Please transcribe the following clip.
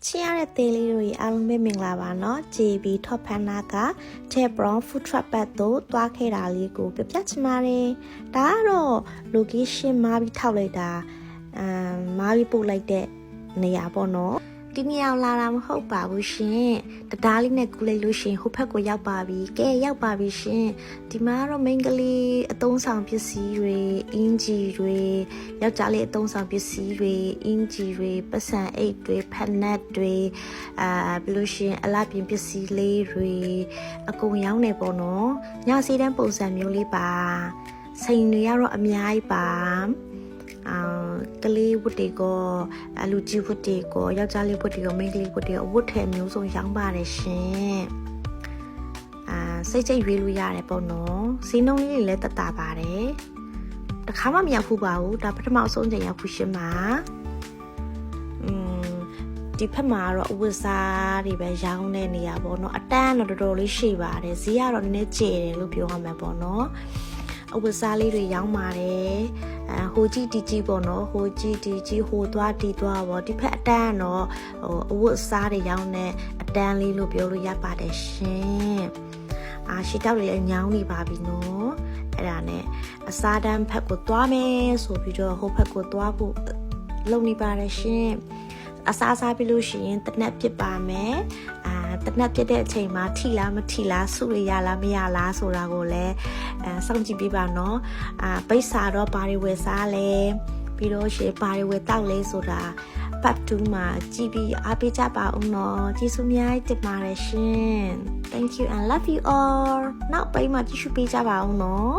ချင်းရတဲ့သေးလေးတွေအားလုံးပဲမင်္ဂလာပါနော် JB Top Panna က Ted Brown Food Truck ဘက်သို့တွားခဲ့တာလေးကိုပြပြချင်ပါတယ်ဒါကတော့ location မှားပြီးထောက်လိုက်တာမှားပြီးပို့လိုက်တဲ့နေရာပေါ့နော်ဒီနေရာလာတာမဟုတ်ပါဘူးရှင်တရားလေးနဲ့ကူလိုက်လို့ရှင်ဟိုဘက်ကိုရောက်ပါပြီကဲရောက်ပါပြီရှင်ဒီမှာတော့ main ကလေးအသုံးဆောင်ပစ္စည်းတွေအင်ဂျီတွေယောက်ျားလေးအသုံးဆောင်ပစ္စည်းတွေအင်ဂျီတွေပတ်စံအိတ်တွေဖက်နက်တွေဘယ်လိုရှင်အလားပြင်ပစ္စည်းလေးတွေအကုန်ရောင်းနေပေါ့နော်ညစီတန်းပုံစံမျိုးလေးပါစိန်တွေကတော့အများကြီးပါကလေးဝတ်တွေကိုလူကြီးဝတ်တွေကိုယောက်ျားလေးဝတ်တွေကိုမိန်းကလေးဝတ်တွေကိုအဝတ်ထည်မျိုးစုံရောင်းပါတယ်ရှင်စိတ်ကြိတ်ရွေးလို့ရတယ်ပေါ့နော်ဈေးနှုန်းလေးတွေလည်းတက်တာပါတယ်တခါမှမရောက်ဘူးပါဘူးဒါပထမအဆုံးချိန်ရောက်ဘူးရှင်ပါဒီဖက်မှာတော့အဝတ်စားတွေပဲရောင်းတဲ့နေရာပေါ့နော်အတန်းတော့တော်တော်လေးရှိပါတယ်ဈေးကတော့နည်းနည်းကျယ်တယ်လို့ပြောရမှာပေါ့နော်အဝတ်စားလေးတွေရောင်းပါတယ်ဟိုကြီးတီကြီးပေါ့နော်ဟိုကြီးတီကြီးဟိုသွားတီသွားပေါ့ဒီဖက်အတန်းတော့အဝတ်စားတွေရောင်းတဲ့အတန်းလေးလို့ပြောလို့ရပါတယ်ရှင်ရှီတောက်တွေလည်းညောင်းနေပါပြီနော်အဲ့ဒါနဲ့အစားတန်းဖက်ကိုသွားမယ်ဆိုပြီးတော့ဟိုဖက်ကိုသွားဖို့လုပ်နေပါတယ်ရှင်အစားပြီးလို့ရှိရင်တနက်ပြစ်ပါမယ်တနက်ပြစ်တဲ့အချိန်မှာထိလားမထိလားစုရရလားမရလားဆိုတာကိုလည်းစောင့်ကြည့်ပေးပါနော်ပိတ်စာတော့ဘာတွေဝယ်စားလဲပြီးတော့ရှင်ဘာတွေဝယ်တောက်လဲဆိုတာpart 2မှာကြည့်ပြီးအားပေးကြပါဦးနော်ကျေးဇူးများတင်ပါတယ်ရှင် Thank you and love you all နောက်ပိုင်းမှာကြည့်ရှုပေးကြပါဦးနော်